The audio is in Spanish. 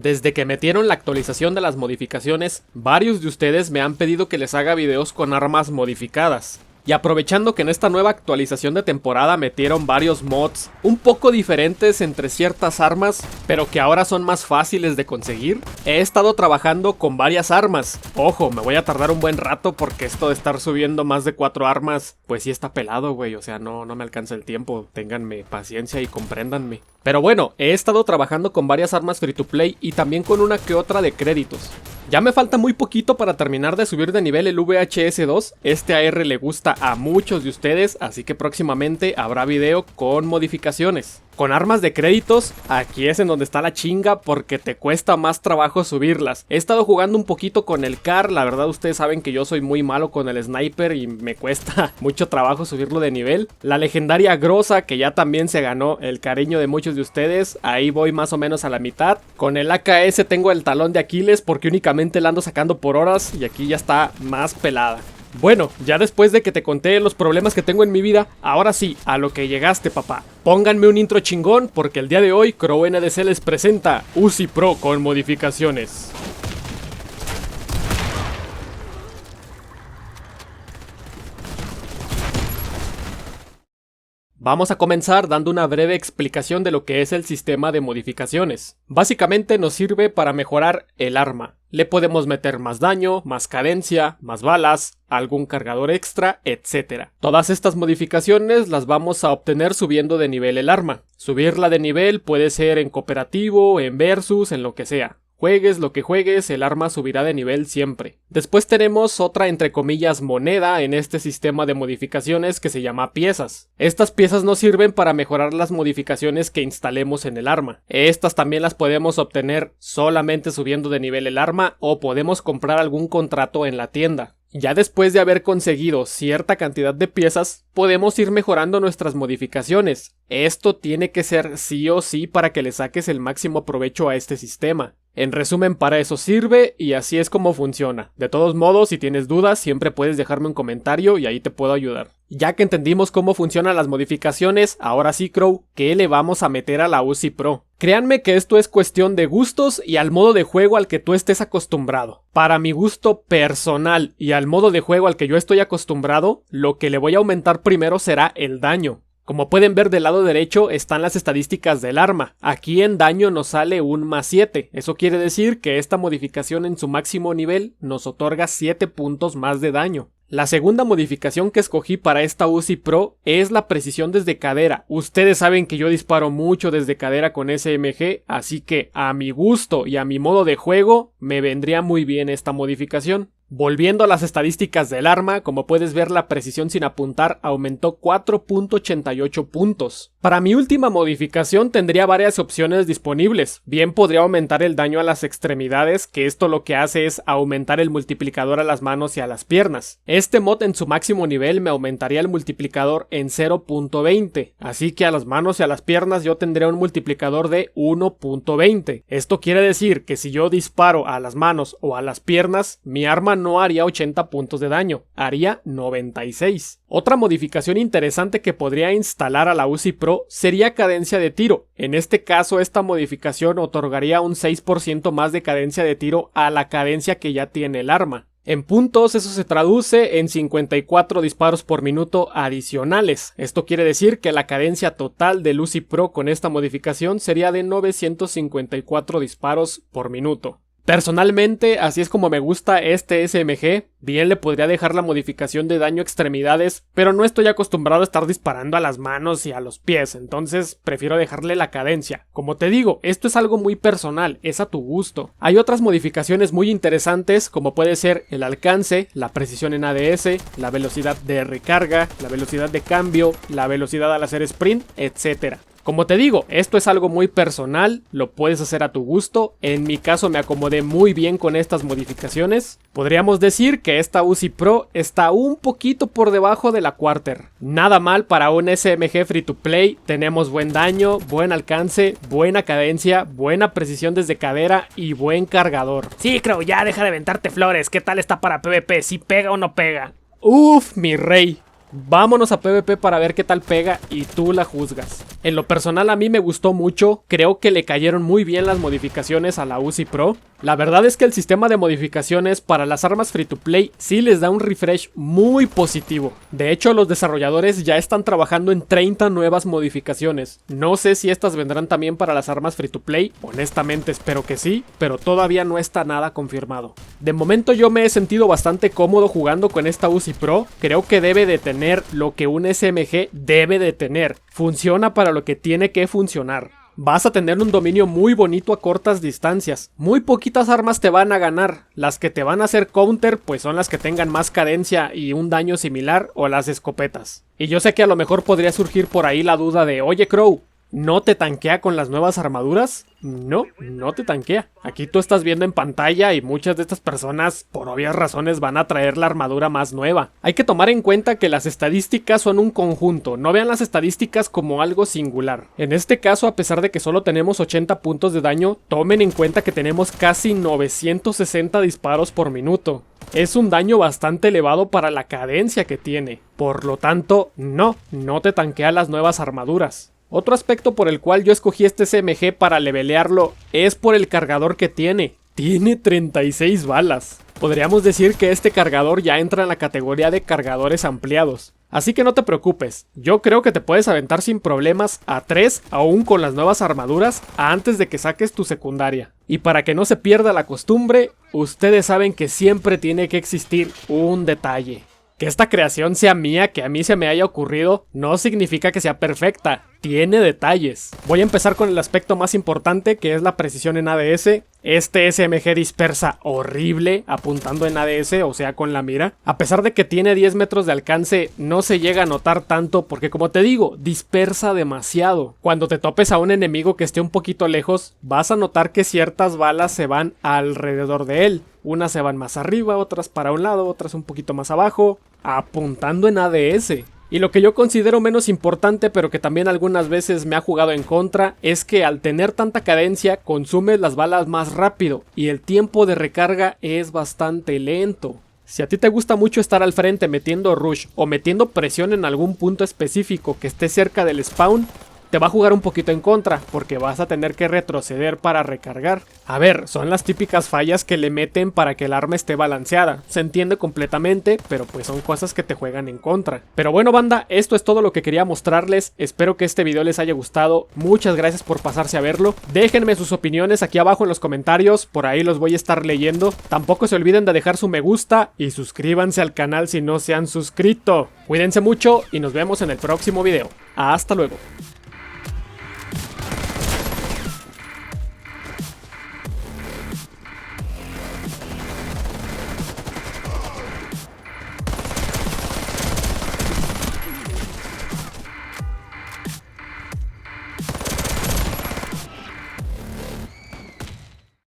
Desde que metieron la actualización de las modificaciones, varios de ustedes me han pedido que les haga videos con armas modificadas. Y aprovechando que en esta nueva actualización de temporada metieron varios mods un poco diferentes entre ciertas armas, pero que ahora son más fáciles de conseguir, he estado trabajando con varias armas. Ojo, me voy a tardar un buen rato porque esto de estar subiendo más de 4 armas, pues sí está pelado, güey, o sea, no me alcanza el tiempo, ténganme paciencia y compréndanme. Pero bueno, he estado trabajando con varias armas free to play y también con una que otra de créditos. Ya me falta muy poquito para terminar de subir de nivel el VHS 2, este AR le gusta a muchos de ustedes, así que próximamente habrá video con modificaciones. Con armas de créditos, aquí es en donde está la chinga porque te cuesta más trabajo subirlas. He estado jugando un poquito con el CAR, la verdad ustedes saben que yo soy muy malo con el sniper y me cuesta mucho trabajo subirlo de nivel. La legendaria Groza, que ya también se ganó el cariño de muchos de ustedes, ahí voy más o menos a la mitad. Con el AKS tengo el talón de Aquiles porque únicamente la ando sacando por horas y aquí ya está más pelada. Bueno, ya después de que te conté los problemas que tengo en mi vida, ahora sí, a lo que llegaste, papá. Pónganme un intro chingón porque el día de hoy Crow NDC les presenta Uzi Pro con modificaciones. Vamos a comenzar dando una breve explicación de lo que es el sistema de modificaciones. Básicamente nos sirve para mejorar el arma. Le podemos meter más daño, más cadencia, más balas, algún cargador extra, etc. Todas estas modificaciones las vamos a obtener subiendo de nivel el arma. Subirla de nivel puede ser en cooperativo, en versus, en lo que sea. Juegues lo que juegues, el arma subirá de nivel siempre. Después tenemos otra entre comillas moneda en este sistema de modificaciones que se llama piezas. Estas piezas nos sirven para mejorar las modificaciones que instalemos en el arma. Estas también las podemos obtener solamente subiendo de nivel el arma o podemos comprar algún contrato en la tienda. Ya después de haber conseguido cierta cantidad de piezas, podemos ir mejorando nuestras modificaciones. Esto tiene que ser sí o sí para que le saques el máximo provecho a este sistema. En resumen, para eso sirve y así es como funciona. De todos modos, si tienes dudas, siempre puedes dejarme un comentario y ahí te puedo ayudar. Ya que entendimos cómo funcionan las modificaciones, ahora sí, Crow, ¿qué le vamos a meter a la Uzi Pro? Créanme que esto es cuestión de gustos y al modo de juego al que tú estés acostumbrado. Para mi gusto personal y al modo de juego al que yo estoy acostumbrado, lo que le voy a aumentar primero será el daño. Como pueden ver del lado derecho están las estadísticas del arma. Aquí en daño nos sale un +7. Eso quiere decir que esta modificación en su máximo nivel nos otorga 7 puntos más de daño. La segunda modificación que escogí para esta Uzi Pro es la precisión desde cadera. Ustedes saben que yo disparo mucho desde cadera con SMG, así que a mi gusto y a mi modo de juego me vendría muy bien esta modificación. Volviendo a las estadísticas del arma, como puedes ver la precisión sin apuntar aumentó 4.88 puntos. Para mi última modificación tendría varias opciones disponibles. Bien podría aumentar el daño a las extremidades, que esto lo que hace es aumentar el multiplicador a las manos y a las piernas. Este mod en su máximo nivel me aumentaría el multiplicador en 0.20, así que a las manos y a las piernas yo tendría un multiplicador de 1.20. Esto quiere decir que si yo disparo a las manos o a las piernas, mi arma no haría 80 puntos de daño, haría 96. Otra modificación interesante que podría instalar a la Uzi Pro sería cadencia de tiro. En este caso, esta modificación otorgaría un 6% más de cadencia de tiro a la cadencia que ya tiene el arma. En puntos eso se traduce en 54 disparos por minuto adicionales. Esto quiere decir que la cadencia total del Uzi Pro con esta modificación sería de 954 disparos por minuto. Personalmente, así es como me gusta este SMG. Bien le podría dejar la modificación de daño a extremidades, pero no estoy acostumbrado a estar disparando a las manos y a los pies, entonces prefiero dejarle la cadencia. Como te digo, esto es algo muy personal, es a tu gusto. Hay otras modificaciones muy interesantes, como puede ser el alcance, la precisión en ADS, la velocidad de recarga, la velocidad de cambio, la velocidad al hacer sprint, etc. Como te digo, esto es algo muy personal, lo puedes hacer a tu gusto. En mi caso me acomodé muy bien con estas modificaciones. Podríamos decir que esta Uzi Pro está un poquito por debajo de la Quarter. Nada mal para un SMG free to play, tenemos buen daño, buen alcance, buena cadencia, buena precisión desde cadera y buen cargador. Sí, Crow, ya deja de aventarte flores, ¿qué tal está para PvP? ¿Si pega o no pega? Uf, mi rey. Vámonos a PvP para ver qué tal pega y tú la juzgas. En lo personal a mí me gustó mucho, creo que le cayeron muy bien las modificaciones a la Uzi Pro. La verdad es que el sistema de modificaciones para las armas free to play sí les da un refresh muy positivo. De hecho, los desarrolladores ya están trabajando en 30 nuevas modificaciones. No sé si estas vendrán también para las armas free to play, honestamente espero que sí, pero todavía no está nada confirmado. De momento yo me he sentido bastante cómodo jugando con esta Uzi Pro, creo que debe de tener lo que un SMG debe de tener, funciona para lo que tiene que funcionar. Vas a tener un dominio muy bonito a cortas distancias. Muy poquitas armas te van a ganar. Las que te van a hacer counter pues son las que tengan más cadencia y un daño similar o las escopetas. Y yo sé que a lo mejor podría surgir por ahí la duda de oye Crow, ¿no te tanquea con las nuevas armaduras? No, no te tanquea. Aquí tú estás viendo en pantalla y muchas de estas personas por obvias razones van a traer la armadura más nueva. Hay que tomar en cuenta que las estadísticas son un conjunto, no vean las estadísticas como algo singular. En este caso, a pesar de que solo tenemos 80 puntos de daño, tomen en cuenta que tenemos casi 960 disparos por minuto. Es un daño bastante elevado para la cadencia que tiene. Por lo tanto, no te tanquea las nuevas armaduras. Otro aspecto por el cual yo escogí este SMG para levelearlo es por el cargador que tiene. Tiene 36 balas. Podríamos decir que este cargador ya entra en la categoría de cargadores ampliados. Así que no te preocupes, yo creo que te puedes aventar sin problemas a 3 aún con las nuevas armaduras antes de que saques tu secundaria. Y para que no se pierda la costumbre, ustedes saben que siempre tiene que existir un detalle. Que esta creación sea mía, que a mí se me haya ocurrido, no significa que sea perfecta, tiene detalles. Voy a empezar con el aspecto más importante, que es la precisión en ADS. Este SMG dispersa horrible apuntando en ADS, o sea con la mira. A pesar de que tiene 10 metros de alcance, no se llega a notar tanto porque, como te digo, dispersa demasiado. Cuando te topes a un enemigo que esté un poquito lejos, vas a notar que ciertas balas se van alrededor de él. Unas se van más arriba, otras para un lado, otras un poquito más abajo, apuntando en ADS. Y lo que yo considero menos importante, pero que también algunas veces me ha jugado en contra, es que al tener tanta cadencia consumes las balas más rápido y el tiempo de recarga es bastante lento. Si a ti te gusta mucho estar al frente metiendo rush o metiendo presión en algún punto específico que esté cerca del spawn, te va a jugar un poquito en contra, porque vas a tener que retroceder para recargar. A ver, son las típicas fallas que le meten para que el arma esté balanceada. Se entiende completamente, pero pues son cosas que te juegan en contra. Pero bueno banda, esto es todo lo que quería mostrarles. Espero que este video les haya gustado. Muchas gracias por pasarse a verlo. Déjenme sus opiniones aquí abajo en los comentarios, por ahí los voy a estar leyendo. Tampoco se olviden de dejar su me gusta y suscríbanse al canal si no se han suscrito. Cuídense mucho y nos vemos en el próximo video. Hasta luego.